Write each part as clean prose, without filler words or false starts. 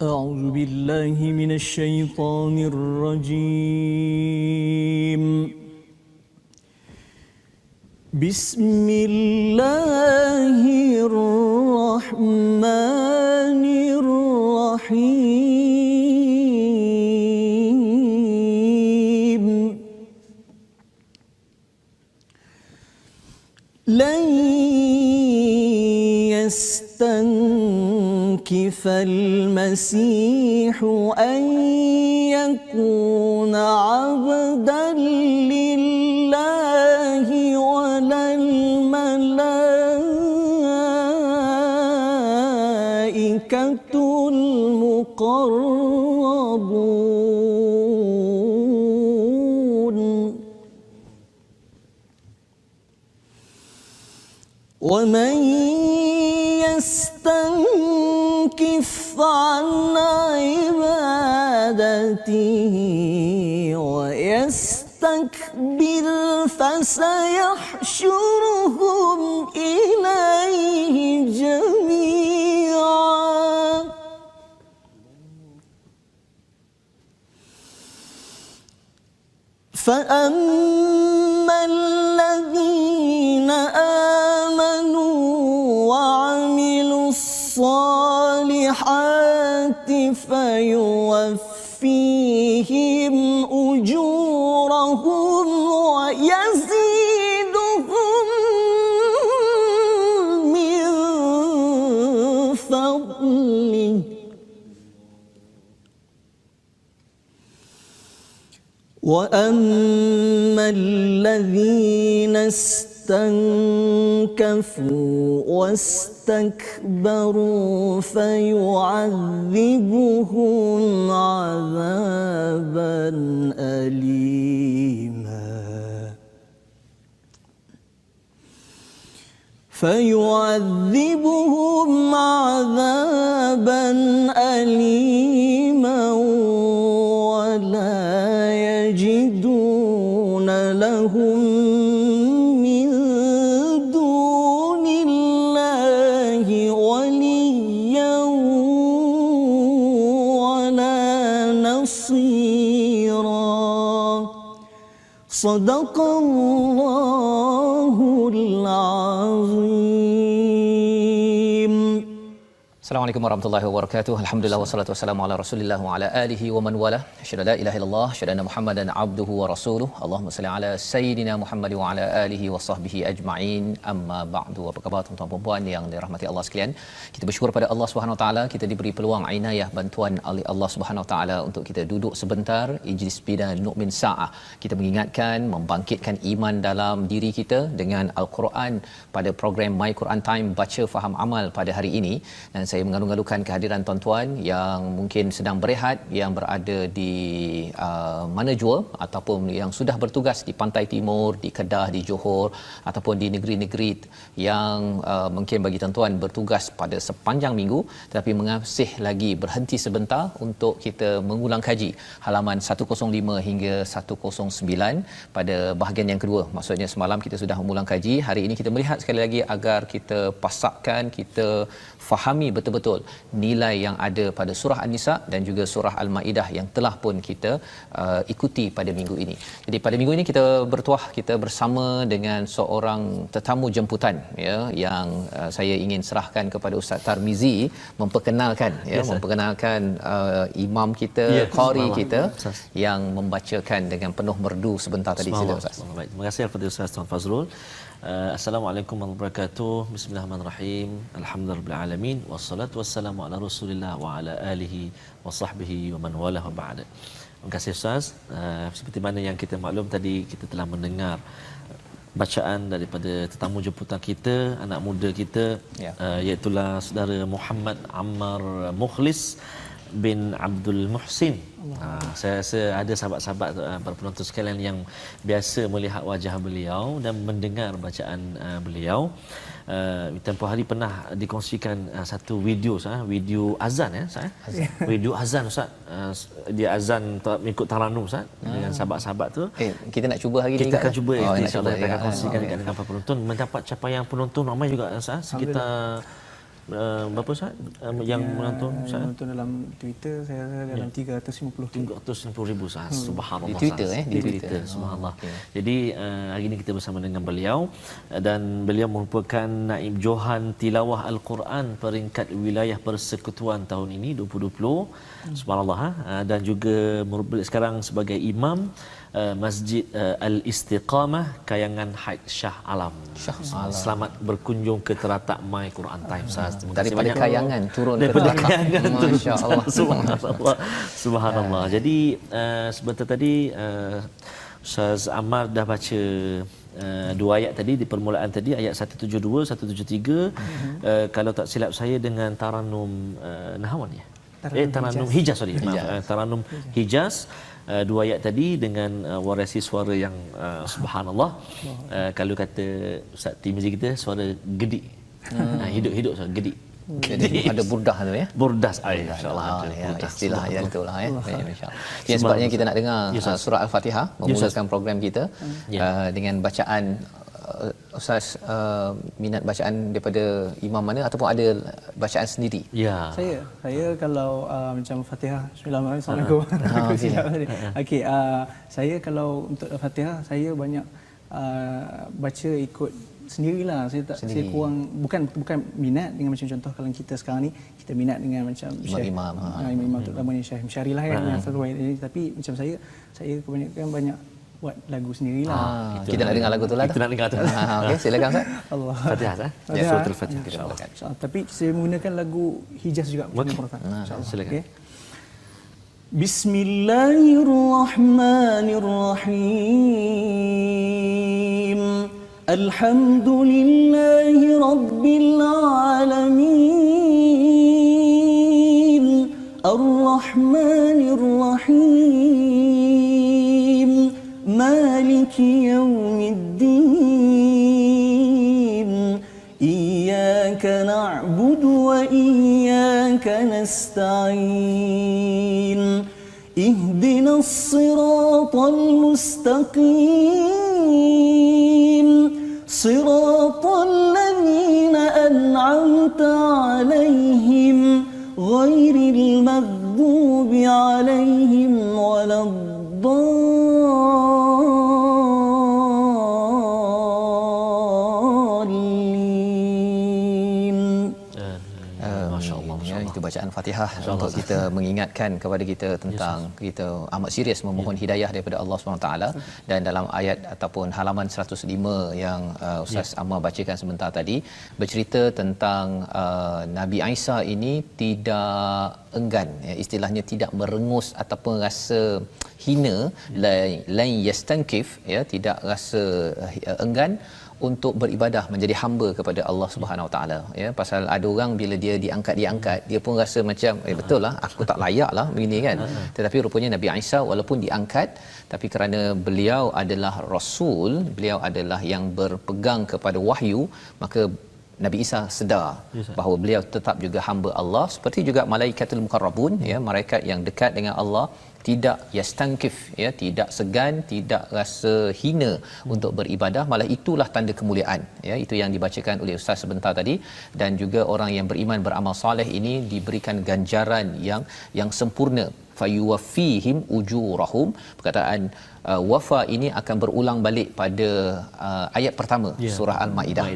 أعوذ بالله من الشيطان الرجيم. بسم الله الرحمن الرحيم. لن يستنكف المسيح أن يكون عبدا لله ولا الملائكة المقربون ومن يستنكف عن عبادته ويستكبر فسيحشرهم إليه جميعا فأما الذين آمنوا وعملوا الصالحات فيوفيهم أجورهم ويزيدهم من فضله وأما الذين استنكفوا واستكبروا فيعذبهم عذابا أليما ولا يجدون لهم من دون الله وليا ولا نصيرا. صدق الله العظيم. Assalamualaikum warahmatullahi wabarakatuh. Alhamdulillah wassalatu wassalamu ala Rasulillah wa ala alihi wa man wala. Asyhadu la ilaha illallah, asyhadu anna Muhammadan abduhu wa rasuluh. Allahumma salli ala sayidina Muhammad wa ala alihi wa sahbihi ajma'in. Amma ba'du. Apa khabar tuan-tuan dan puan yang dirahmati Allah sekalian? Kita bersyukur pada Allah Subhanahu wa taala, kita diberi peluang inayah bantuan oleh Allah Subhanahu wa taala untuk kita duduk sebentar ijlis bina nu'min sa'ah. Kita mengingatkan, membangkitkan iman dalam diri kita dengan Al-Quran pada program My Quran Time baca faham amal pada hari ini. Dan saya mengalung-alungkan kehadiran tuan-tuan yang mungkin sedang berehat, yang berada di mana jua ataupun yang sudah bertugas di Pantai Timur, di Kedah, di Johor ataupun di negeri-negeri yang mungkin bagi tuan-tuan bertugas pada sepanjang minggu tetapi masih lagi berhenti sebentar untuk kita mengulang kaji halaman 105 hingga 109 pada bahagian yang kedua. Maksudnya semalam kita sudah mengulang kaji, hari ini kita melihat sekali lagi agar kita pasakkan, kita fahami betul-betul nilai yang ada pada surah An-Nisa dan juga surah Al-Maidah yang telah pun kita ikuti pada minggu ini. Jadi pada minggu ini kita bertuah, kita bersama dengan seorang tetamu jemputan ya, yang saya ingin serahkan kepada Ustaz Tarmizi memperkenalkan ya, memperkenalkan imam kita, qari kita yang membacakan dengan penuh merdu sebentar tadi. Sila Ustaz. Baik, terima kasih kepada Ustaz Tuan Fazrul. Assalamualaikum warahmatullahi wabarakatuh. Bismillahirrahmanirrahim. Alhamdulillahirabbil alamin wassalatu wassalamu ala Rasulillah wa ala alihi wa sahbihi wa man wala wa ba'da. Terima kasih Ustaz. Seperti mana yang kita maklum tadi, kita telah mendengar bacaan daripada tetamu jemputan kita, anak muda kita, iaitu saudara Muhammad Ammar Mukhlis bin Abdul Muhsin. Saya rasa ada sahabat-sahabat para penonton sekalian yang biasa melihat wajah beliau dan mendengar bacaan beliau. Tempoh hari pernah dikongsikan satu video video azan video azan Ustaz. Dia azan mengikut taranum Ustaz dengan sahabat-sahabat tu. Kita nak cuba hari ni. Kita akan cuba insya-Allah kita akan kongsikan dengan para penonton, mendapat capaian penonton ramai juga Ustaz, sekitar berapa Ustaz yang menonton Ustaz? Menonton dalam Twitter saya dalam 350,000 Ustaz. Subhanallah. Di Twitter Ustaz. Di Twitter. Subhanallah. Jadi hari ini kita bersama dengan beliau dan beliau merupakan naib Johan Tilawah Al-Quran peringkat wilayah persekutuan tahun ini 2020. Subhanallah. Dan juga sekarang sebagai imam Masjid Al-Istiqamah Kayangan Haid Shah Alam. Selamat berkunjung ke teratak My Quran Time Ustaz. Daripada kayangan turun daripada ke kayangan turun. Masya-Allah. Subhanallah. Subhanallah. Jadi sebentar tadi Ustaz Ammar dah baca dua ayat tadi di permulaan tadi, ayat 172 173. Kalau tak silap saya dengan Taranum Nahawan ya. Taranum Hijaz, sorry. Taranum Hijaz. Dua ayat tadi dengan warisi suara yang subhanallah. Kalau kata Ustaz Timizi kita, suara gedik. Hidup suara gedik. Jadi ada burdah tu ya. Burdas, insya-Allah ya, istilah yang itulah ya. Insya-Allah. Jadi sebabnya kita nak dengar surah Al-Fatihah memulakan program kita dengan bacaan. Ustaz minat bacaan daripada imam mana ataupun ada bacaan sendiri? Ya. Saya kalau macam Fatihah, Bismillahirrahmanirrahim. Okey, saya kalau untuk Fatihah saya banyak baca ikut sendirilah. Saya kurang bukan minat dengan macam contoh kalau kita sekarang ni kita minat dengan macam imam terutama ni Syekh Msyari lah kan yang selalu ini, tapi macam saya kebanyakan banyak buat lagu sendirilah. Kita nak dengar lagu tu lah. Kita nak dengar tu. Okey, silakan Ustaz. Allah. Fatihah ya, surah Al-Fatihah insya-Allah. Tapi saya menggunakan lagu Hijaz juga. Insya-Allah. Silakan. Okay. Bismillahirrahmanirrahim. Alhamdulillahi rabbil alamin. Ar-Rahmanir Rahim. Maliki yawmiddin. Iyyaka na'budu wa iyyaka nasta'in. Ihdinas siratal mustaqim. Siratal ladzina an'amta 'alaihim ghairil maghdubi 'alaihim Itu bacaan Fatihah untuk kita mengingatkan kepada kita tentang kita amat serius memohon hidayah daripada Allah SWT. Dan dalam ayat ataupun halaman 105 yang Ustaz Ammar bacakan sebentar tadi bercerita tentang Nabi Isa ini tidak enggan, istilahnya tidak merengus ataupun rasa hina, lain yastankif, tidak rasa enggan untuk beribadah menjadi hamba kepada Allah Subhanahu Wa Taala, pasal ada orang bila dia diangkat dia pun rasa macam betul lah aku tak layak lah begini kan. Tetapi rupanya Nabi Isa walaupun diangkat, tapi kerana beliau adalah rasul, beliau adalah yang berpegang kepada wahyu, maka Nabi Isa sedar bahawa beliau tetap juga hamba Allah, seperti juga malaikatul muqarrabun, malaikat yang dekat dengan Allah, tidak yastankif, tidak segan, tidak rasa hina untuk beribadah, malah itulah tanda kemuliaan, itu yang dibacakan oleh ustaz sebentar tadi. Dan juga orang yang beriman beramal soleh ini diberikan ganjaran yang sempurna, fayuwaffihim ujurahum. Perkataan wafa ini akan berulang balik pada ayat pertama surah Al-Maidah.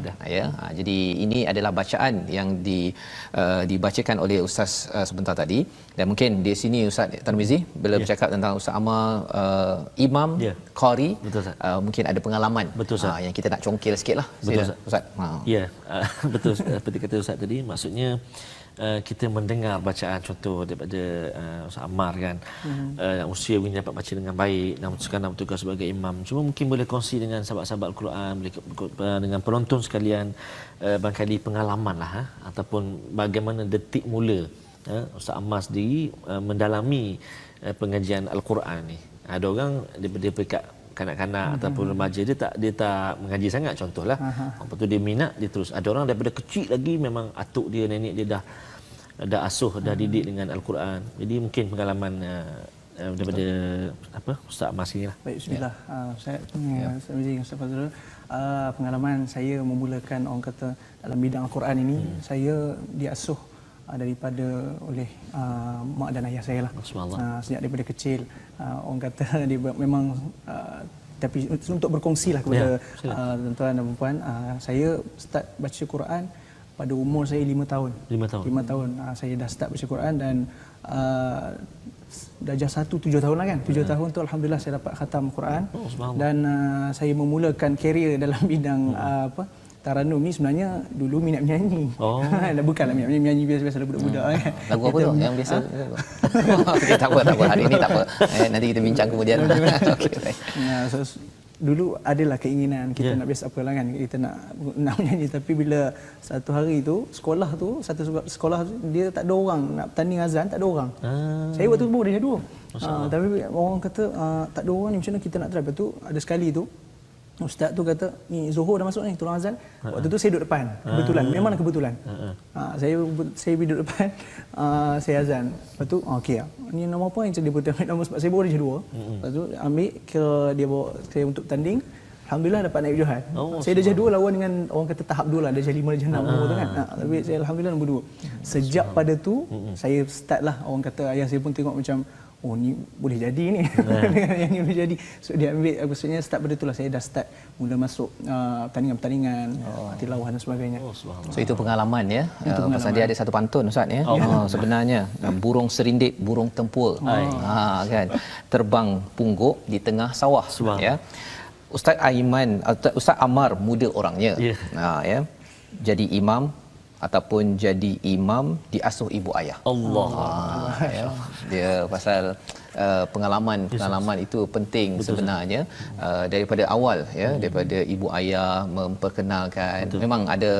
Jadi ini adalah bacaan yang dibacakan oleh ustaz sebentar tadi. Dan mungkin di sini Ustaz Tarmizi bila bercakap tentang Ustaz Ammar imam qari, mungkin ada pengalaman yang kita nak congkil sikitlah. Betul Ustaz. Betul seperti kata Ustaz tadi, maksudnya kita mendengar bacaan contoh daripada Ustaz Ammar kan, usia ini dapat baca dengan baik dan sekarang bertugas sebagai imam. Cuma mungkin boleh kongsi dengan sahabat-sahabat Al-Quran, dengan penonton sekalian, barangkali pengalaman lah ataupun bagaimana detik mula Ustaz Ammar sendiri mendalami pengajian Al-Quran ni. Ada orang daripada peringkat kanak-kanak ataupun remaja dia tak mengaji sangat contohlah. Lepas tu dia minat, dia terus. Ada orang daripada kecil lagi memang atuk dia, nenek dia dah asuh, dah didik dengan Al-Quran. Jadi mungkin pengalaman daripada apa Ustaz Mas ni lah. Baik, bismillah. Saya Ustaz Fazrul, pengalaman saya memulakan orang kata dalam bidang Al-Quran ini, saya diasuh daripada oleh mak dan ayah saya lah. Sejak daripada kecil, orang kata dia memang tapi untuk berkongsi lah kepada tuan-tuan dan puan, saya start baca Quran pada umur saya 5 tahun. 5 tahun saya dah start baca Quran, dan darjah 1 7 tahun lah kan. 7 tahun tu alhamdulillah saya dapat khatam Quran. Dan saya memulakan karier dalam bidang Taranum ni sebenarnya dulu minat menyanyi. Bukanlah minat menyanyi biasa-biasa budak-budak kan. Lagu apa tu yang biasa? Okey, tak apa hari ni tak apa. Nanti kita bincang kemudian. Okey, baik. Dulu adalah keinginan kita nak biasa apalah kan, kita nak menyanyi, tapi bila satu hari tu satu sekolah tu dia tak ada orang nak bertanding azan, tak ada orang. Saya waktu tu baru darjah 2. Tapi orang kata tak ada orang ni, macam mana kita nak try. Lepas tu ada sekali tu ustaz tu kata, ni Zuhur dah masuk ni, tolong azan. Waktu tu saya duduk depan, kebetulan, memang kebetulan. Saya duduk depan, saya azan. Lepas tu okey, ni nama apa yang dia ambil nama, sebab saya baru darjah 2. Lepas tu ambil ke dia bawa saya untuk tanding. Alhamdulillah dapat naik Johan. Saya darjah 2 lawan dengan orang kata tahap 2 lah, darjah 5 darjah 6 tu kan. Tapi saya alhamdulillah nombor 2. Sejak pada tu saya start lah, orang kata ayah saya pun tengok macam, oh ni boleh jadi ni. Yang ni boleh jadi. So dia ambil, maksudnya start pada itulah saya dah start mula masuk pertandingan-pertandingan, tilawah dan sebagainya. So itu pengalaman ya. Pasal dia ada satu pantun Ustaz ya. Sebenarnya burung serindip, burung tempur. Kan. Terbang pungguk di tengah sawah ya. Ustaz Ammar muda orangnya. Ya. Jadi imam ataupun jadi imam diasuh ibu ayah. Ya. Dia pasal pengalaman itu penting. Betul, sebenarnya daripada awal ya, daripada ibu ayah memperkenalkan. Betul. Memang ada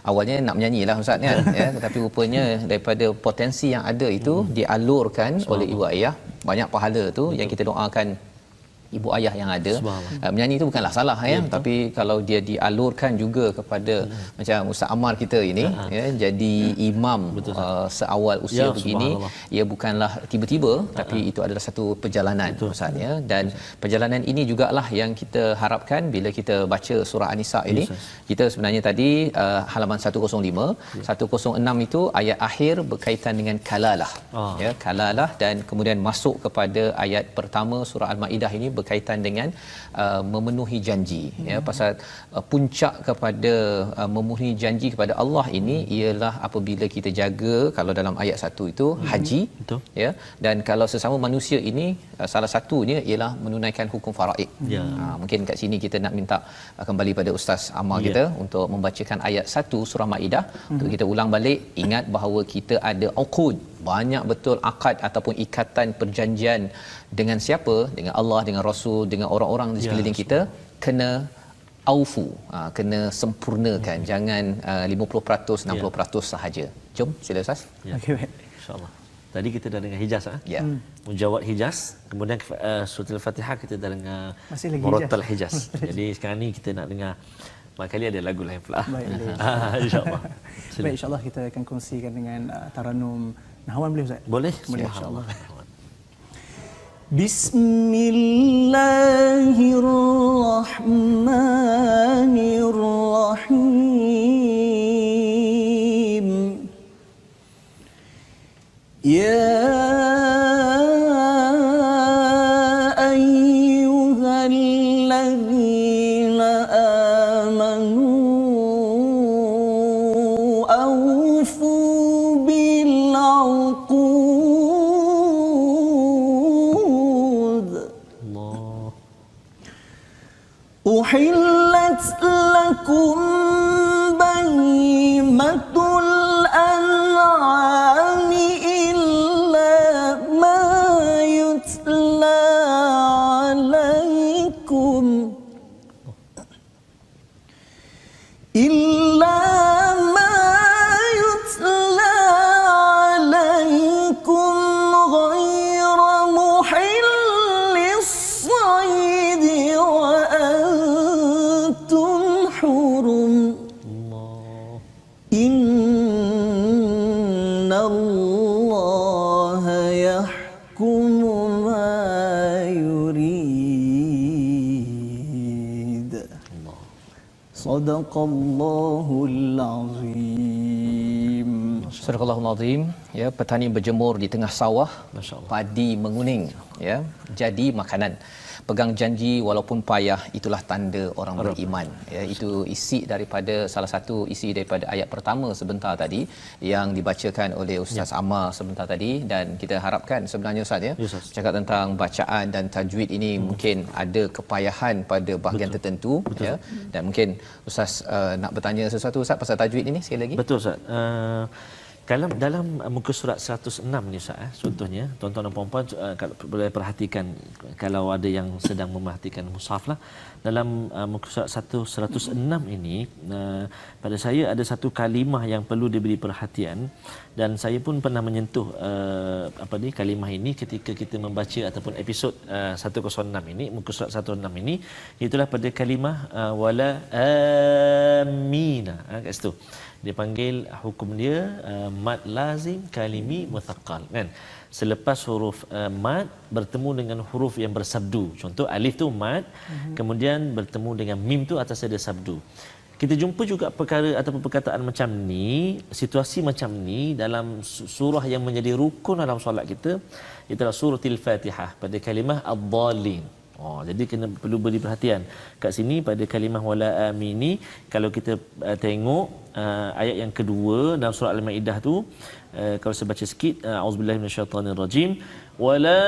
awalnya nak menyanyilah Ustaz kan ya, tetapi rupanya daripada potensi yang ada itu dialurkan oleh ibu ayah. Banyak pahala tu yang kita doakan ibu ayah yang ada. Menyanyi itu bukanlah salah ya, tapi kalau dia dialurkan juga kepada macam Ustaz Ammar kita ini ya, jadi imam seawal usia begini, ia bukanlah tiba-tiba, tapi itu adalah satu perjalanan Ustaz ya. Dan perjalanan ini jugalah yang kita harapkan bila kita baca surah An-Nisa ini. Kita sebenarnya tadi halaman 105, 106 itu ayat akhir berkaitan dengan kalalah ya, kalalah, dan kemudian masuk kepada ayat pertama surah Al-Maidah ini berkaitan dengan memenuhi janji ya. Pasal puncak kepada memenuhi janji kepada Allah ini ialah apabila kita jaga, kalau dalam ayat 1 itu haji ya, dan kalau sesama manusia ini salah satunya ialah menunaikan hukum faraid. Mungkin kat sini kita nak minta kembali pada Ustaz Ammar kita untuk membacakan ayat 1 surah Maidah untuk kita ulang balik, ingat bahawa kita ada uqud, banyak betul akad ataupun ikatan perjanjian dengan siapa? Dengan Allah, dengan Rasul, dengan orang-orang di sekeliling kita. Kena aufu, kena sempurnakan. Jangan 50%, 60% sahaja. Jom, sila Ustaz. Okey, baik. InsyaAllah. Tadi kita dah dengar Hijaz Mujawad Hijaz, kemudian surah Al-Fatihah kita dah dengar Murattal Hijaz. Jadi sekarang ni kita nak dengar kali ada lagu lain pula. Baik, insya-Allah. Baik, insya-Allah kita akan kongsikan dengan Taranum Nahwan, boleh Ustaz? Boleh insya-Allah. Bismillahirrahmanirrahim. Ya ayyuhalladzina amanu awfu bil uqud. Uhillat lakum bahimatul an'ami illa ma yutla alaikum ghayra muhillis saydi wa antum hurum. Inna Allah yahkumu ma Sadaqallahul azim. Surah Al-Azim, ya, petani berjemur di tengah sawah, Masya-Allah. padi menguning, ya, jadi makanan. Pegang janji walaupun payah, itulah tanda orang beriman. Ya, itu isi daripada salah satu isi daripada ayat pertama sebentar tadi yang dibacakan oleh Ustaz Ammar sebentar tadi, dan kita harapkan sebenarnya Ustaz, ya, Ya, Ustaz. cakap tentang bacaan dan tajwid ini mungkin ada kepayahan pada bahagian tertentu, ya, dan mungkin Ustaz nak bertanya sesuatu Ustaz pasal tajwid ini sekali lagi. Betul Ustaz. Dalam muka surat 106 ni Ustaz, contohnya tuan-tuan dan puan-puan kalau boleh perhatikan, kalau ada yang sedang memerhatikan mushaf lah, dalam muka surat 106 ini pada saya ada satu kalimah yang perlu diberi perhatian, dan saya pun pernah menyentuh kalimah ini ketika kita membaca ataupun episod 106 ini, muka surat 106 ini, itulah pada kalimah wala amina, kat situ dia panggil hukum dia mad lazim kalimi muthaqqal, kan. Selepas huruf mad bertemu dengan huruf yang bersabdu, contoh alif tu mad, kemudian bertemu dengan mim tu atas ada sabdu. Kita jumpa juga perkara ataupun perkataan macam ni, situasi macam ni dalam surah yang menjadi rukun dalam solat kita, itulah suratul Fatihah pada kalimah ad-dallin. Jadi kena perlu beri perhatian kat sini pada kalimah wala amini. Kalau kita tengok ayat yang kedua dalam surah Al-Maidah tu, kalau saya baca sikit, auzubillahi minasyaitonirrajim, wala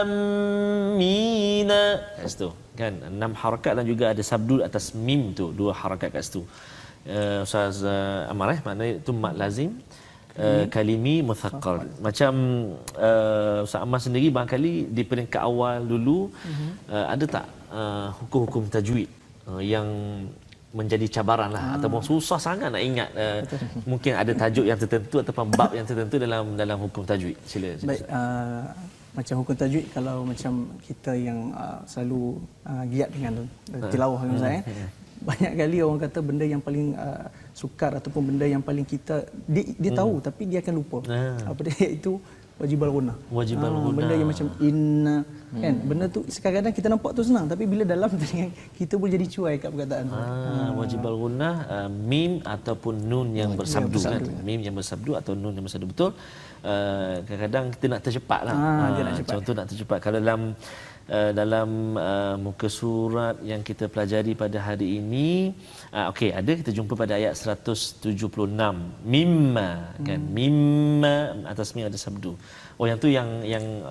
amina, kat situ kan 6 harakat dan juga ada sabdu atas mim tu 2 harakat kat situ. Ustaz Ammar, maknanya itu mad lazim kalimi muthaqqal. Macam Ustaz Ammar sendiri barangkali di peringkat awal dulu ada tak hukum-hukum tajwid yang menjadi cabaran lah, ataupun susah sangat nak ingat, mungkin ada tajuk yang tertentu ataupun bab yang tertentu dalam hukum tajwid? Sila. Baik, macam hukum tajwid, kalau macam kita yang selalu giat dengan tilawah kan Ustaz, banyak kali orang kata benda yang paling sukar ataupun benda yang paling kita dia tahu tapi dia akan lupa. Apa dia, iaitu wajibal ghunnah. Wajibal ghunnah. Benda yang macam inna kan, benda tu kadang-kadang kita nampak tu senang tapi bila dalam telinga kita boleh jadi cuai kat perkataan tu. Wajibal ghunnah, mim ataupun nun yang bersabdu, kan. Mim yang bersabdu atau nun yang bersabdu, betul. Kadang-kadang kita nak tercepat lah. Dia nak cepat. Contoh nak tercepat. Kalau dalam muka surat yang kita pelajari pada hari ini, okey, ada kita jumpa pada ayat 176 mimma, kan, mimma atas mim ada sabdu. Yang tu yang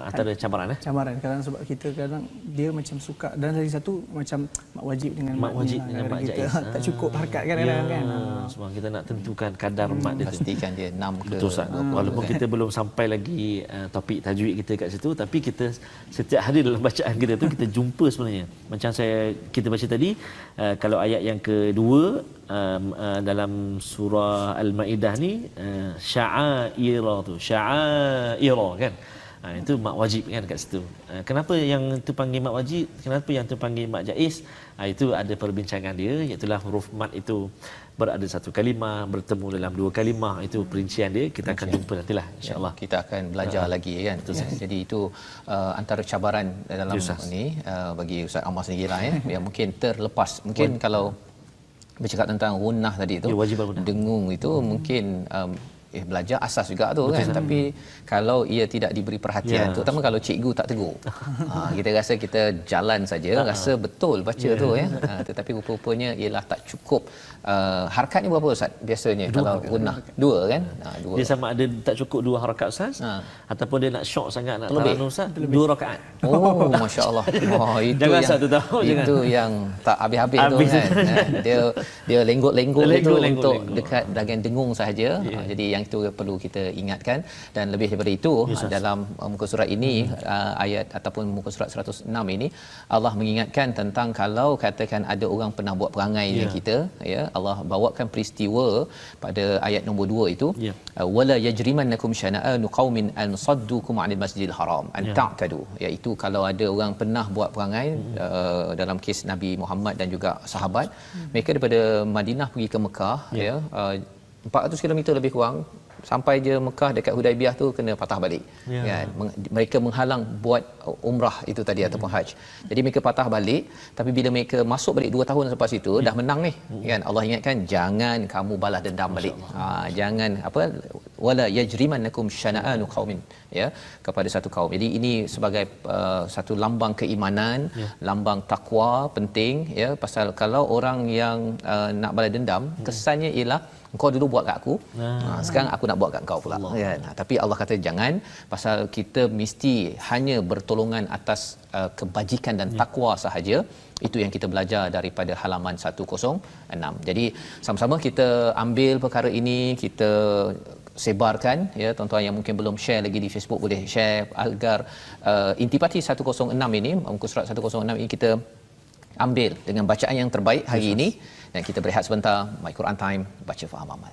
antara cabaran Cabaran kadang sebab kita kadang dia macam suka, dan lagi satu macam mak wajib dengan mak wajib dengan mak kita jaiz. tak cukup harakat kan kan. Sebab kita nak tentukan kadar mat dia tu. Pastikan dia 6 ke. Betul Ustaz. Walaupun kita belum sampai lagi topik tajwid kita kat situ, tapi kita setiap hari dalam bacaan kita tu kita jumpa sebenarnya. Macam kita baca tadi, kalau ayat yang kedua dalam surah Al-Maidah ni, sya'aira tu, sya'aira, kan. Itu mak wajib kan kat situ. Kenapa yang tu panggil mak wajib, kenapa yang tu panggil mak jaiz? Itu ada perbincangan dia, iaitu huruf mat itu berada satu kalimah, bertemu dalam 2 kalimah, itu perincian dia kita akan jumpa nantilah insya-Allah. Kita akan belajar lagi, kan. Jadi itu antara cabaran dalam ni bagi Ustaz Ammar sendirilah, yang mungkin terlepas. Mungkin kalau bercakap tentang gunnah tadi tu, dengung itu mungkin belajar asas juga tu, kan. Tapi kalau ia tidak diberi perhatian, terutama kalau cikgu tak tegur, kita rasa kita jalan saja, rasa betul baca tu, ya. Tetapi rupa-rupanya ialah tak cukup. Harakat ni berapa Ustaz biasanya kalau gunnah? 2, kan. 2. Dia sama ada tak cukup 2 harakat Ustaz, ataupun dia nak syok sangat nak taranum Ustaz, 2 rakaat. Oh, masya-Allah. Itu jangan yang satu tahu, itu yang tak habis-habis tu, kan. Dia lenggok-lenggok itu untuk dekat bahagian dengung sahaja. Jadi yang itu perlu kita ingatkan, dan lebih daripada itu dalam muka surat ini, ayat ataupun muka surat 106 ini, Allah mengingatkan tentang kalau katakan ada orang pernah buat perangai dengan kita, ya, Allah bawakan peristiwa pada ayat nombor 2 itu, wala yajrimannakum syana'anu qaumin an saddukum 'anil masjidil haram an ta'tadu, iaitu kalau ada orang pernah buat perangai dalam kes Nabi Muhammad dan juga sahabat, mereka daripada Madinah pergi ke Mekah, 400 km lebih kurang, sampai je Mekah dekat Hudaibiyah tu kena patah balik. Kan? Mereka menghalang buat umrah itu tadi ataupun haji. Jadi mereka patah balik, tapi bila mereka masuk balik 2 tahun selepas itu dah menang ni. Kan Allah ingatkan jangan kamu balas dendam balik. Jangan wala yajrimannakum syana'anu qaumin, ya, kepada satu kaum. Jadi ini sebagai satu lambang keimanan, lambang takwa penting, ya, pasal kalau orang yang nak balas dendam kesannya ialah engkau dulu buat kat aku, sekarang aku nak buat kat kau pula, kan. Tapi Allah kata jangan, pasal kita mesti hanya bertolongan atas kebajikan dan takwa sahaja. Itu yang kita belajar daripada halaman 106. Jadi sama-sama kita ambil perkara ini, kita sebarkan, ya, tuan-tuan yang mungkin belum share lagi di Facebook boleh share agar Intipati 106 ini, muka surat 106 ini kita ambil dengan bacaan yang terbaik hari ini, dan kita berehat sebentar. My Quran Time, baca faham amal.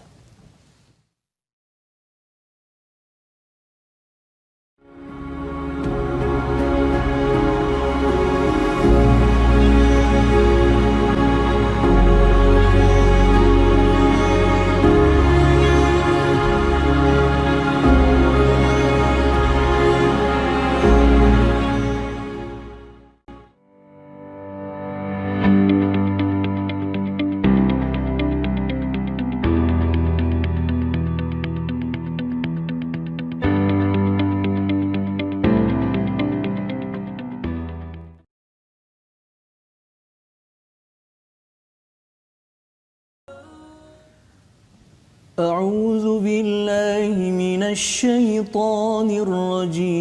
أعوذ بالله من الشيطان الرجيم.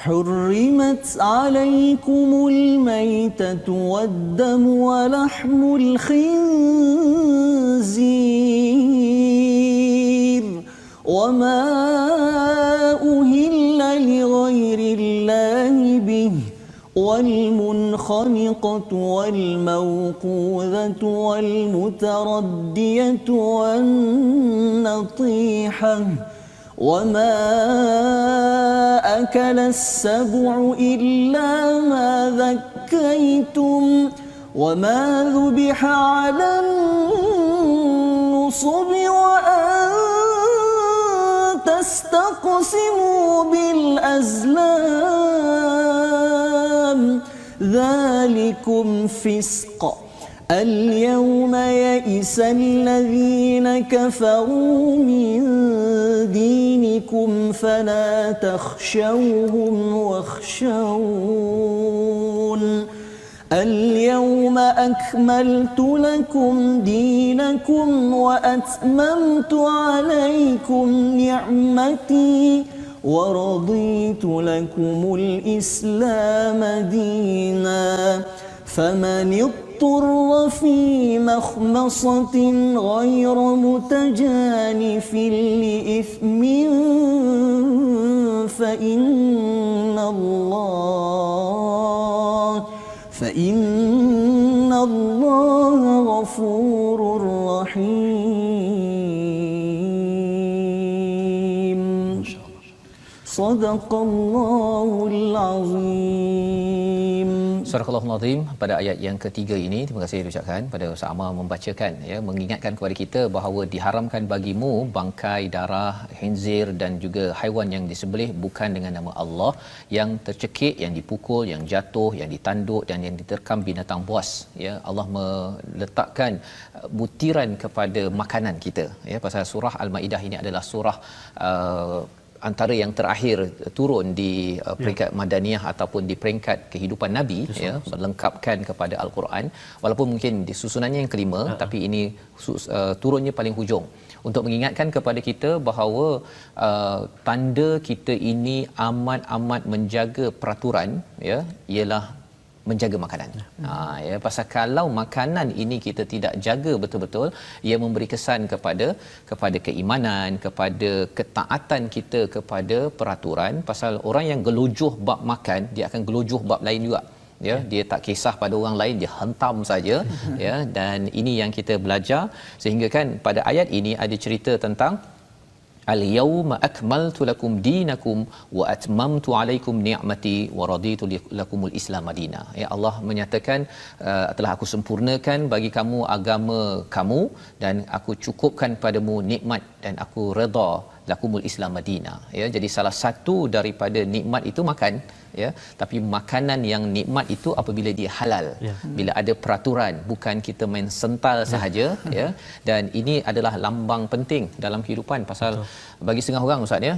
حرمت عليكم الميتة والدم ولحم الخنزير وما أهل لغير الله به والمنخنقة والموقوذة والمتردية والنطيحة وما أكل السبع إلا ما ذكيتم وما ذبح على النصب وأن تستقسموا بالأزلام ذلكم فسق. اليوم يئس الذين كفروا من دينكم فلا تخشوهم واخشون. اليوم أكملت لكم دينكم وأتممت عليكم نعمتي ورضيت لكم الإسلام دينا. فمن اضطر في مخمصة غير متجانف لإثم فإن الله غفور رحيم. صدق الله العظيم. Surah Al-Azim pada ayat yang ketiga ini, terima kasih diucapkan pada Ustaz Amar membacakan, ya, mengingatkan kepada kita bahawa diharamkan bagimu bangkai, darah, khinzir dan juga haiwan yang disembelih bukan dengan nama Allah, yang tercekik, yang dipukul, yang jatuh, yang ditanduk dan yang diterkam binatang buas, ya. Allah meletakkan butiran kepada makanan kita, ya, pasal surah Al-Maidah ini adalah surah antara yang terakhir turun di peringkat Madaniyah ataupun di peringkat kehidupan Nabi, ya, melengkapkan kepada Al-Quran, walaupun mungkin di susunannya yang kelima, tapi ini turunnya paling hujung untuk mengingatkan kepada kita bahawa tanda kita ini amat-amat menjaga peraturan, ya, ialah menjaga makanan. Ya, pasal kalau makanan ini kita tidak jaga betul-betul, ia memberi kesan kepada keimanan, kepada ketaatan kita kepada peraturan. Pasal orang yang gelojoh bab makan, dia akan gelojoh bab lain juga, ya. Dia tak kisah pada orang lain, dia hentam saja, ya. Dan ini yang kita belajar, sehingga kan pada ayat ini ada cerita tentang al-yauma akmaltu lakum dinakum wa atmamtu alaikum ni'mati wa raditu lakumul Islam madina. Ya, Allah menyatakan telah aku sempurnakan bagi kamu agama kamu dan aku cukupkan padamu nikmat dan aku redha lakumul Islam madina. Ya, jadi salah satu daripada nikmat itu makan, ya, tapi makanan yang nikmat itu apabila dia halal, bila ada peraturan, bukan kita main sental sahaja, ya. Dan ini adalah lambang penting dalam kehidupan, pasal bagi setengah orang ustaz, ya,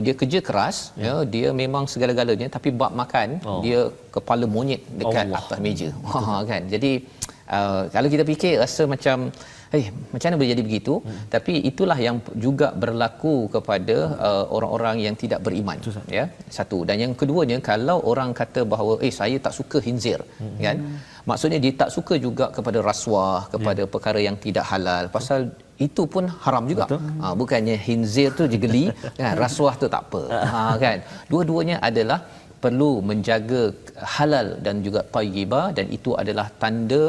dia kerja keras, ya, dia memang segala-galanya, tapi bab makan dia kepala monyet dekat atas meja. Kan, jadi kalau kita fikir rasa macam macam mana boleh jadi begitu? Tapi itulah yang juga berlaku kepada orang-orang yang tidak beriman, ya. Satu. Dan yang keduanya, kalau orang kata bahawa saya tak suka khinzir, kan? Maksudnya dia tak suka juga kepada rasuah, kepada perkara yang tidak halal. Pasal itu pun haram juga. Bukannya khinzir tu je geli, kan? Rasuah tu tak apa. Kan? Dua-duanya adalah perlu menjaga halal dan juga thayyibah, dan itu adalah tanda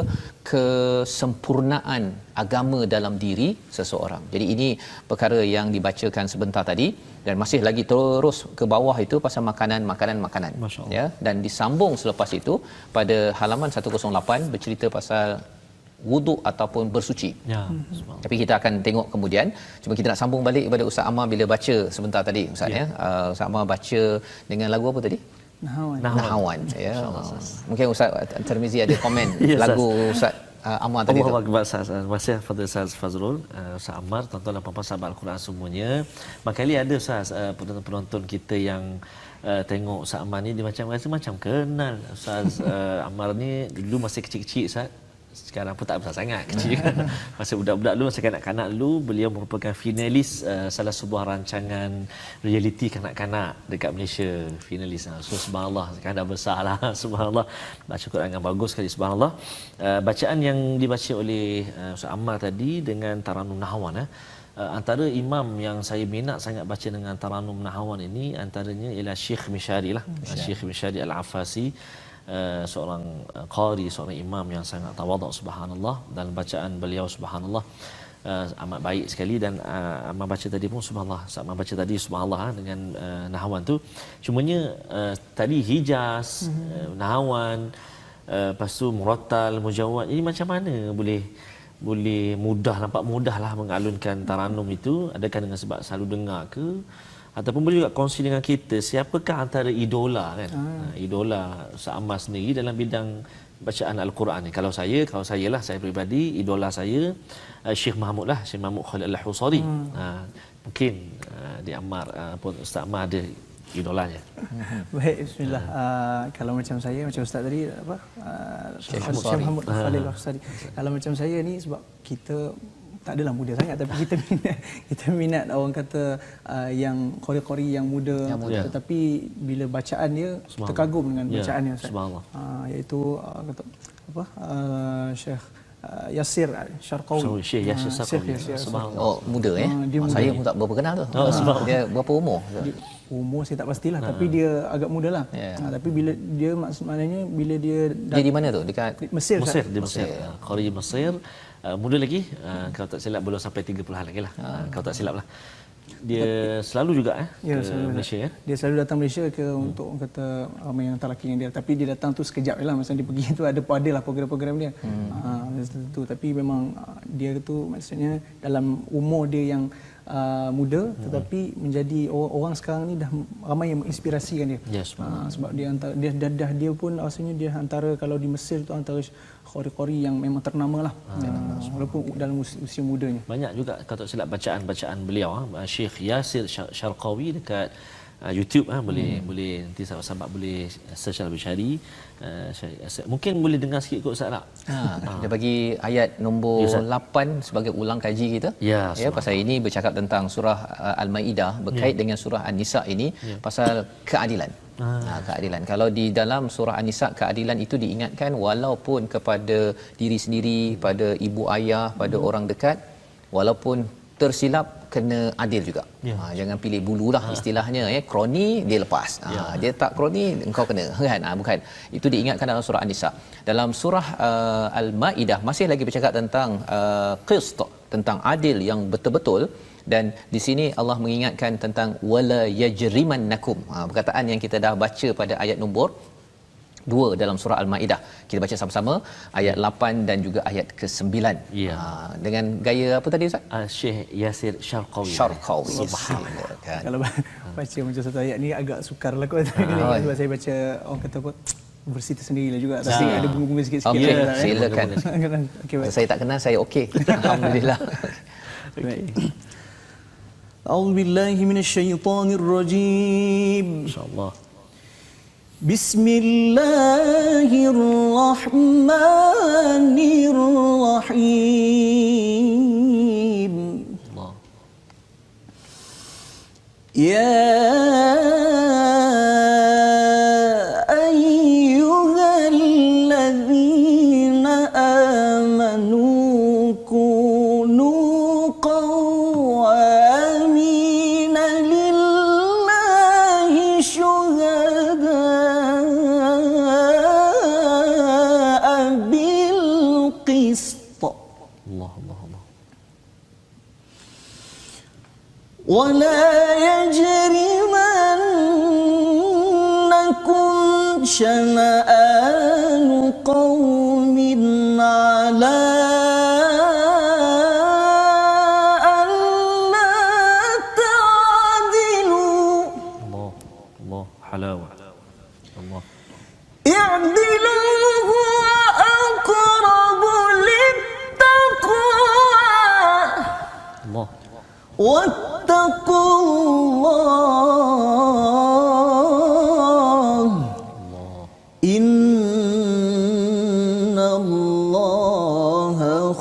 kesempurnaan agama dalam diri seseorang. Jadi ini perkara yang dibacakan sebentar tadi, dan masih lagi terus ke bawah itu pasal makanan, ya. Dan disambung selepas itu pada halaman 108 bercerita pasal wuduk ataupun bersuci. Tapi kita akan tengok kemudian. Cuma kita nak sambung balik kepada Ustaz Ammar bila baca sebentar tadi, Ustaz, ya. Ustaz Ammar baca dengan lagu apa tadi? Nahawan, ya. Mungkin Ustaz Tirmizi ada komen lagu Ustaz Ammar tadi tu. Terima kasih Fadil Ustaz Fazrul, Ustaz Ammar, tuan-tuan dan puan-puan sahabat Al-Quran semuanya. Makali ada Ustaz penonton kita yang tengok Ustaz Ammar ni, dia macam kenal Ustaz Ammar ni dulu masih kecil-kecil Ustaz. Sekarang pun tak besar sangat, kecil kan. Masa budak-budak dulu, masa kanak-kanak dulu, beliau merupakan finalis salah sebuah rancangan reality kanak-kanak dekat Malaysia, finalis. So subhanallah, sekarang dah besar lah. Subhanallah, baca Quran dengan bagus sekali, subhanallah. Bacaan yang dibaca oleh Ustaz Ammar tadi dengan Taranum Nahawan, antara imam yang saya minat sangat baca dengan Taranum Nahawan ini, antaranya ialah Syekh Mishari lah, Syekh Mishari Al-Afasi. Seorang qari, seorang imam yang sangat tawaduk, subhanallah, dalam bacaan beliau subhanallah amat baik sekali. Dan amat baca tadi pun subhanallah, amat baca tadi subhanallah dengan nahawan tu, cumanya tadi hijaz, nahawan, lepas tu murattal, mujawwad, ini macam mana boleh mudah, nampak mudah lah mengalunkan taranum itu? Adakah dengan sebab selalu dengar ke, ataupun boleh juga kongsi dengan kita siapakah antara idola, kan? Idola Ustaz Ammar sendiri dalam bidang bacaan Al-Quran ni. Kalau saya lah, saya peribadi, idola saya Syekh Mahmud lah, Syekh Mahmud Khalil Al-Husari. Mungkin di Ammar pun Ustaz Ammar ada idolanya. Baik, bismillah. Kalau macam saya, macam Ustaz tadi apa? Syekh Mahmud Khalil Al-Husari. Kalau macam saya ni, sebab kita tak adalah muda sangat, tapi kita minat orang kata yang qari-qari yang muda, tetapi bila bacaan dia terkagum dengan bacaannya, Ustaz. Iaitu kata apa, Syekh Yasir Syarqawi. Syekh Yasir Syarqawi. Subhanallah. Oh, muda saya pun tak berapa kenal tu. Dia berapa umur? Umur saya tak pastilah, tapi dia agak muda lah. Tapi bila dia maknanya bila dia di mana tu? Dekat Mesir. Di Mesir. Qari Mesir. Muda lagi, kalau tak silap belum sampai 30-an lagi lah, kalau tak silap lah. Dia selalu juga ke Malaysia, ya? Dia selalu datang Malaysia untuk orang kata ramai yang lelaki yang dia, tapi dia datang tu sekejap je lah. Masa dia pergi tu ada lah program-program dia. Tu, tapi memang dia tu maksudnya dalam umur dia yang muda, tetapi menjadi orang sekarang ni dah ramai yang menginspirasikan dia. Sebab dia antara dia pun rasanya dia antara, kalau di Mesir tu antara qari-qari yang memang ternama lah, walaupun dalam usia mudanya. Banyak juga kalau tak silap bacaan beliau, Syekh Yasir Syarqawi dekat YouTube, boleh nanti sahabat-sahabat boleh search lebih cari. Mungkin boleh dengar sikit kot Ustaz tak? Dia bagi ayat nombor 8 sebagai ulang kaji kita. Ya, pasal ini bercakap tentang surah Al-Maidah berkait dengan surah An-Nisa ini, pasal keadilan. Keadilan. Kalau di dalam surah An-Nisa, keadilan itu diingatkan walaupun kepada diri sendiri, pada ibu ayah, pada orang dekat, walaupun tersilap kena adil juga. Jangan pilih bululah istilahnya, kroni dia lepas. Dia tak kroni engkau kena, kan? Bukan. Itu diingatkan dalam surah An-Nisa. Dalam surah Al-Maidah masih lagi bercakap tentang qist, tentang adil yang betul-betul. Dan di sini Allah mengingatkan tentang wala yajrimannakum. Perkataan yang kita dah baca pada ayat nombor 2 dalam surah Al-Maidah. Kita baca sama-sama ayat 8 dan juga ayat ke-9. Ya. Dengan gaya apa tadi Ustaz? Syekh Yasir Syarqawi. Syarqawi. Subhanallah. Kalau baca macam satu ayat ni agak sukar lah kot. Sebab saya baca orang kata apa bersih tersendirilah juga. Tapi ada bunga-bunga sikit-sikit. Okey, lah, silakan. Okey, baik. Saya tak kenal, saya okey. Alhamdulillah. Baik. أعوذ بالله من الشيطان الرجيم Insya-Allah. بسم الله الرحمن الرحيم Allah. يا أيها الذين آمنوا كونوا قوامين لله شهداء بالقسط Allah Allah Allah. ولا يجرمنكم شنآن قوم على ألا تعدلوا Allah Allah halawah. Allah. اعدلوا هو أقرب للتقوى Allah. واتقوا الله إن الله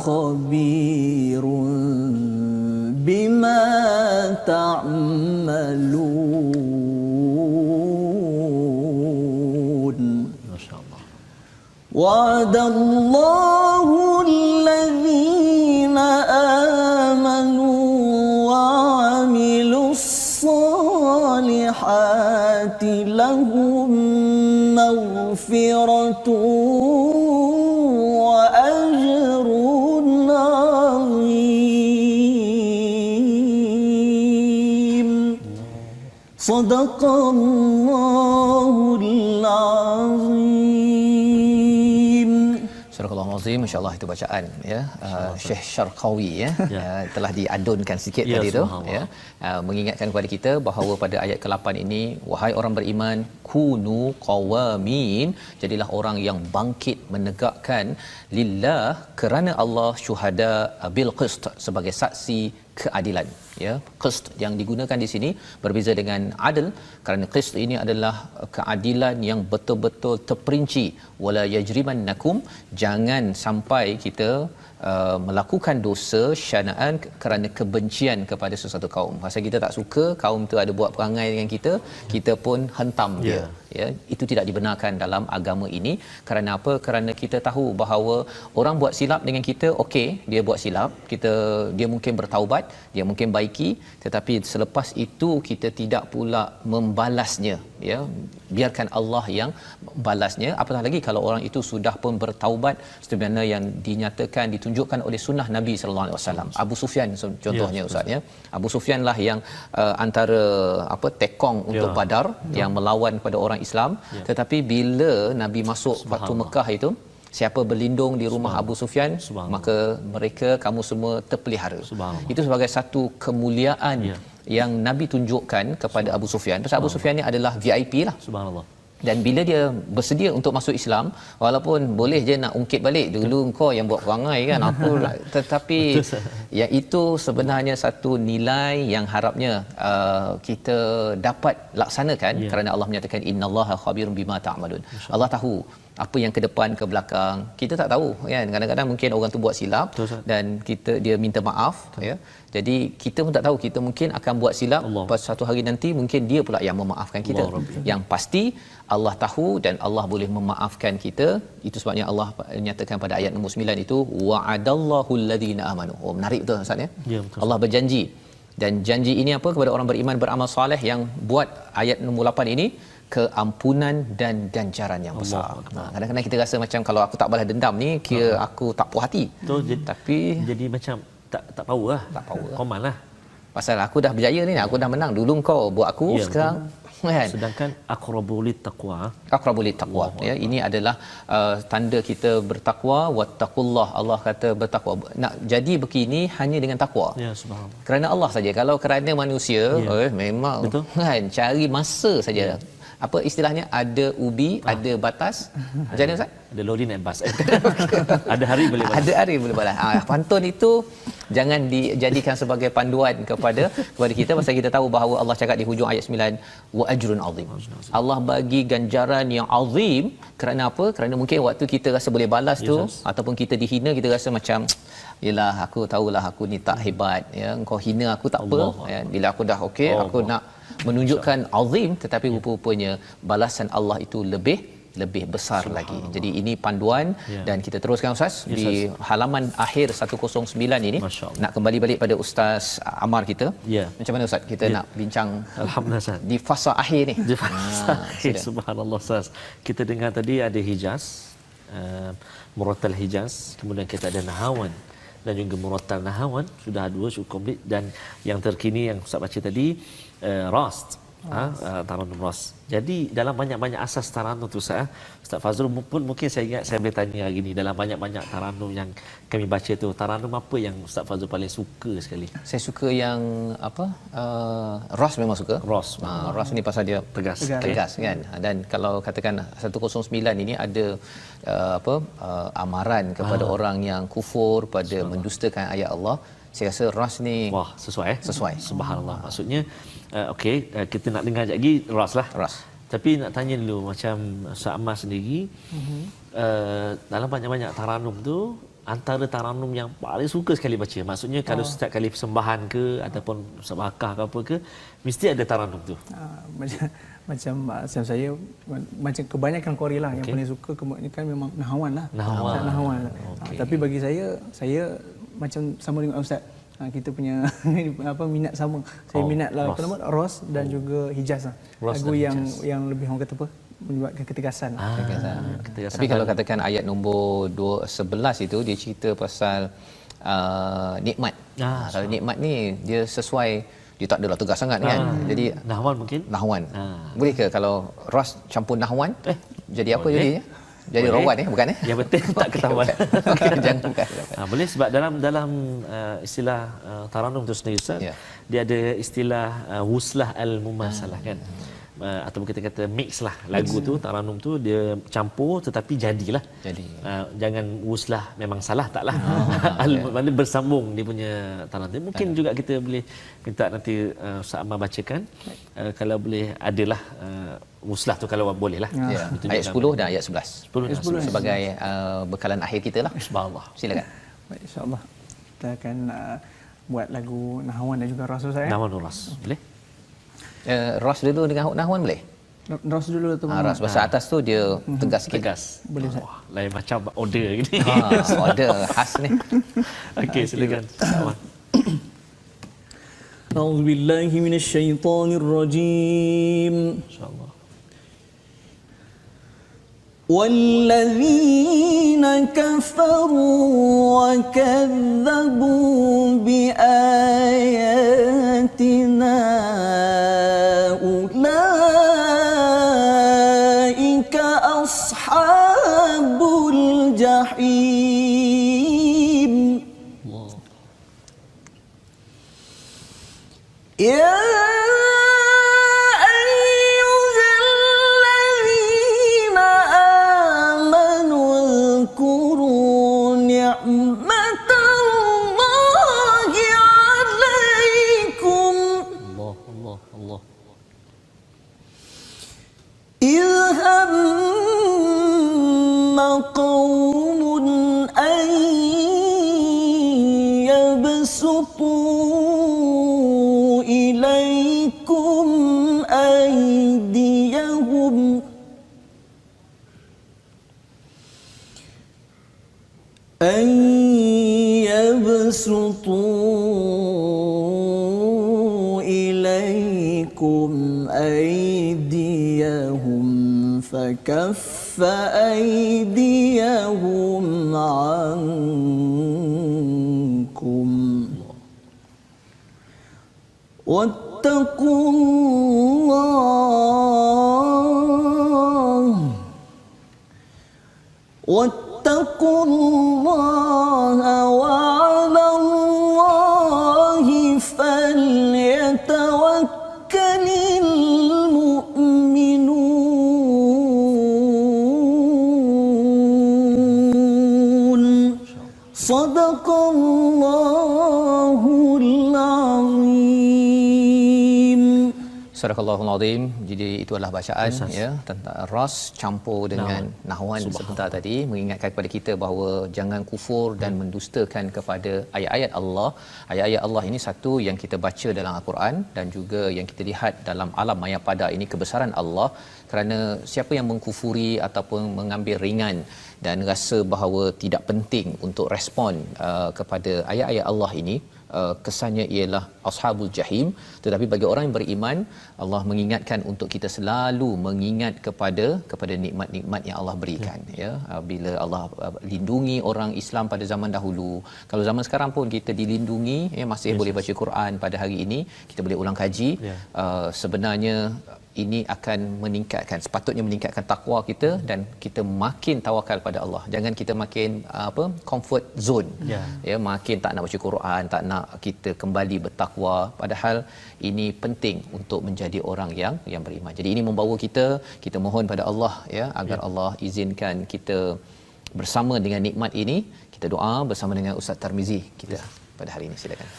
خبير بما تعملون Masya-Allah. وعد الله الذين آمنوا وعملوا الصالحات لهم مغفرة وأجر عظيم صدق الله العظيم. Surah Al-Azim, masya-Allah itu bacaan ya. Syekh Syarqawi ya, telah diadunkan sikit Ya, tadi tu subhanallah. ya. Mengingatkan kepada kita bahawa pada ayat ke-8 ini, wahai orang beriman, kunu qawamin, jadilah orang yang bangkit menegakkan lillah kerana Allah, syuhada bil qist, sebagai saksi keadilan ya. Qist yang digunakan di sini berbeza dengan adil, kerana qist ini adalah keadilan yang betul-betul terperinci. Wala yajrimannakum, jangan sampai kita melakukan dosa syanaan kerana kebencian kepada sesuatu kaum. Pasal kita tak suka kaum tu ada buat perangai dengan kita, kita pun hentam dia. Ya, itu tidak dibenarkan dalam agama ini. Kerana apa? Kerana kita tahu bahawa orang buat silap dengan kita, okey, dia buat silap, dia mungkin bertaubat, dia mungkin baiki, tetapi selepas itu kita tidak pula membalasnya, ya. Biarkan Allah yang balasnya. Apatah lagi kalau orang itu sudah pun bertaubat, sebenarnya yang dinyatakan, ditunjukkan oleh sunnah Nabi sallallahu alaihi wasallam. Abu Sufyan contohnya, Ustaz ya. Abu Sufyan lah yang antara tekong untuk Badar, yang melawan kepada orang Islam. Tetapi bila Nabi masuk Fathu Mekah itu, siapa berlindung di rumah Abu Sufyan, maka mereka, kamu semua terpelihara. Itu sebagai satu kemuliaan yang Nabi tunjukkan kepada Abu Sufyan. Pasal Abu Sufyan ni adalah VIP lah. Subhanallah. Dan bila dia bersedia untuk masuk Islam, walaupun boleh je nak ungkit balik, dulu kau yang buat perangai kan, aku tetapi yang itu sebenarnya satu nilai yang harapnya kita dapat laksanakan, kerana Allah menyatakan innallaha khabirum bima ta'malun. Allah tahu apa yang ke depan ke belakang, kita tak tahu kan. Kadang-kadang mungkin orang tu buat silap dan dia minta maaf ya. Jadi kita pun tak tahu, kita mungkin akan buat silap, pada satu hari nanti mungkin dia pula yang memaafkan kita. Yang pasti Allah tahu dan Allah boleh memaafkan kita. Itu sebabnya Allah nyatakan pada ayat nombor 9 itu, wa'adallahu alladhina amanu. Oh, menarik betul Ustaz ya. Allah berjanji, dan janji ini apa? Kepada orang beriman beramal soleh yang buat ayat nombor 8 ini, keampunan dan ganjaran yang besar. Kadang-kadang kita rasa macam kalau aku tak balas dendam ni, kira aku tak puas hati. Tapi jadi macam tak power lah. Tak power. Koman lah. Pasal aku dah berjaya ni, aku dah menang. Dulu kau buat aku, Ya, sekarang kan. Sedangkan aqrabulit taqwa. Aqrabulit taqwa, ya, ini adalah tanda kita bertakwa. Wattaqullah, Allah kata bertakwa. Nak jadi begini hanya dengan takwa. Ya, subhanallah. Kerana Allah saja. Kalau kerana manusia, memang Betul. kan cari masa saja. Apa istilahnya, ada ubi, ada batas. Macam mana Ustaz? Ada lori naik bas. Ada hari boleh balas. Ada hari boleh balas. Pantun itu jangan dijadikan sebagai panduan kepada kita, pasal kita tahu bahawa Allah cakap di hujung ayat 9, wa ajrun azim. Allah bagi ganjaran yang azim. Kerana apa? Kerana mungkin waktu kita rasa boleh balas tu, ataupun kita dihina, kita rasa macam yelah, aku tahulah aku ni tak hebat, ya, engkau hina aku tak apa, ya. Bila aku dah okey, aku nak menunjukkan azim, tetapi rupa-rupanya balasan Allah itu lebih besar lagi. Jadi ini panduan, dan kita teruskan Ustaz di halaman akhir 109 ini. Nak kembali balik pada Ustaz Ammar kita. Macam mana Ustaz kita nak bincang Alhamdulillah Ustaz. di fasa akhir ni? Di fasa akhir, subhanallah Ustaz. Kita dengar tadi ada Hijaz, Murattal Hijaz, kemudian kita ada Nahawan dan juga Murattal Nahawan, sudah dua cukup komplit. Dan yang terkini yang Ustaz baca tadi, Rast, Taranum Rast. Jadi dalam banyak-banyak asas taranum tu Ustaz Fazrul pun mungkin saya ingat saya boleh tanya hari ni, dalam banyak-banyak taranum yang kami baca tu, taranum apa yang Ustaz Fazrul paling suka sekali? Saya suka yang apa? Ras memang suka. Ras ni pasal dia tegas kan. Dan kalau katakan 109 ini ada amaran kepada orang yang kufur, pada mendustakan ayat Allah. Saya rasa Ras ni sesuai. Subhanallah. Maksudnya kita nak dengar sekejap lagi Ras lah. Tapi nak tanya dulu, macam Ustaz Ammar sendiri, dalam banyak-banyak taranum tu, antara taranum yang paling suka sekali baca, maksudnya kalau setiap kali persembahan ke ataupun sabakah ke apa ke, mesti ada taranum tu. Macam saya, macam kebanyakan qari lah yang paling suka kebanyakan memang Nahawan lah. Nahawan. Tapi bagi saya macam sama dengan Ustaz, kita punya minat sama. Saya minat lah Ros dan juga Hijaz lah. Lagu yang lebih orang kata apa, menyebabkan ketegasan. Tapi kalau katakan ayat nombor 11 itu, dia cerita pasal nikmat. Kalau nikmat ni dia sesuai, dia tak adalah tegas sangat kan. Jadi Nahwan mungkin. Nahwan. Boleh ke kalau Ras campur Nahwan? Jadi apa jadinya? Jadi rawan bukan Yang penting tak ketahuan. Jangan bukan. Boleh, sebab dalam istilah taranum tu sendiri Ustaz, dia ada istilah wuslah al-mumasalah kan. Ataupun kita kata mix lah lagu tu, taranum tu dia campur tetapi jadilah. Jangan wuslah memang salah, taklah. Mana bersambung dia punya taranum. Mungkin juga kita boleh minta nanti Ustaz Ammar bacakan, kalau boleh adalah wuslah tu kalau boleh lah. Ayat 10 dan ayat 11. Sebagai bekalan akhir kita lah. Insyaallah. Silakan. Baik, insya-Allah. Kita akan buat lagu Nahawan dan juga Ras saya. Nahawan Ras. Boleh? Ras dulu dengan Nahawan boleh? Ras dulu tu. Ras bahasa atas tu dia tegas sikit. Boleh Ustaz. Lain macam order gini. Order khas ni. Okey, silakan. A'udzubillahi minasyaitonirrajim. Insyaallah. والذين كفروا وكذبوا بآياتنا أولئك أصحاب الجحيم. يا قوم أن يبسطوا إليكم أيديهم فكف أيديهم عنكم. واتقوا الله وعلى الله فليتوكل المؤمنون صدق الله العظيم. Surah Al-Azim. Jadi itu adalah bacaan ya tentang ras campur dengan nahwan sebentar tadi, mengingatkan kepada kita bahawa jangan kufur dan mendustakan kepada ayat-ayat Allah. Ayat-ayat Allah ini satu yang kita baca dalam Al-Quran dan juga yang kita lihat dalam alam maya pada ini kebesaran Allah. Kerana siapa yang mengkufuri ataupun mengambil ringan dan rasa bahawa tidak penting untuk respon kepada ayat-ayat Allah ini, kesannya ialah ashabul jahim. Tetapi bagi orang yang beriman, Allah mengingatkan untuk kita selalu mengingat kepada nikmat-nikmat yang Allah berikan ya. Bila Allah lindungi orang Islam pada zaman dahulu, kalau zaman sekarang pun kita dilindungi ya, masih boleh baca Quran pada hari ini, kita boleh ulang kaji. Sebenarnya ini akan sepatutnya meningkatkan takwa kita dan kita makin tawakal pada Allah. Jangan kita makin comfort zone ya, makin tak nak baca Quran, tak nak kita kembali bertakwa, padahal ini penting untuk menjadi orang yang beriman. Jadi ini membawa kita mohon pada Allah ya, agar Allah izinkan kita bersama dengan nikmat ini. Kita doa bersama dengan Ustaz Tarmizi kita pada hari ini. Silakan.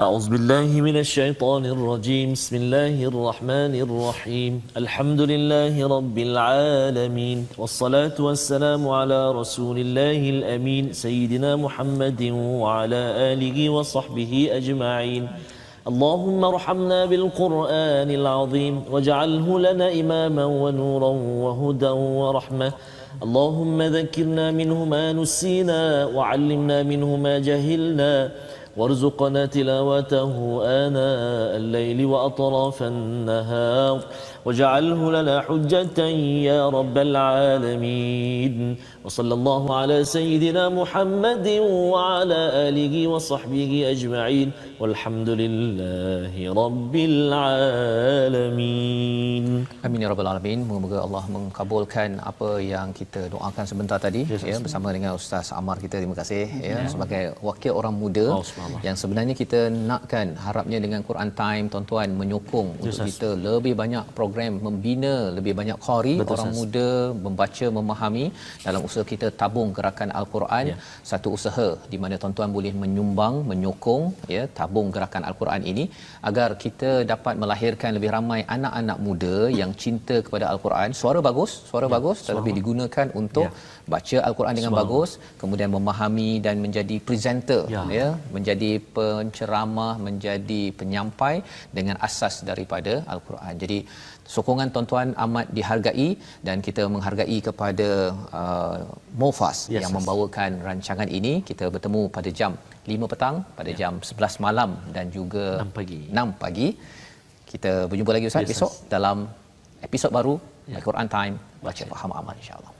أعوذ بالله من الشيطان الرجيم بسم الله الرحمن الرحيم الحمد لله رب العالمين والصلاة والسلام على رسول الله الأمين سيدنا محمد وعلى آله وصحبه أجمعين اللهم ارحمنا بالقرآن العظيم واجعله لنا إماما ونورا وهدى ورحمة اللهم ذكرنا منه ما نسينا وعلمنا منه ما جهلنا وارزقنا تلاوته آناء الليل وأطراف النهار واجعله لنا حجة يا رب العالمين وصلى الله على سيدنا محمد وعلى آله وصحبه أجمعين والحمد لله رب العالمين. Amin ya rabbal alamin. Moga Allah mengabulkan apa yang kita doakan sebentar tadi ya, bersama dengan Ustaz Amar kita. Terima kasih ya, sebagai wakil orang muda yang sebenarnya kita nakkan, harapnya dengan Quran Time tuan-tuan menyokong untuk kita lebih banyak program membina lebih banyak qari, orang muda membaca, memahami dalam usaha kita tabung gerakan Al-Quran. Satu usaha di mana tuan-tuan boleh menyumbang, menyokong ya, tabung gerakan Al-Quran ini agar kita dapat melahirkan lebih ramai anak-anak muda yang cinta kepada Al-Quran. Suara bagus tetapi digunakan untuk baca Al-Quran dengan bagus, kemudian memahami dan menjadi presenter ya, menjadi penceramah, menjadi penyampai dengan asas daripada Al-Quran. Jadi sokongan tuan-tuan amat dihargai dan kita menghargai kepada Mofas yang membawakan rancangan ini. Kita bertemu pada jam 5 petang, pada jam 11 malam dan juga 6 pagi. Kita berjumpa lagi Ustaz besok dalam episod baru Al-Quran Time, baca faham amal insya-Allah.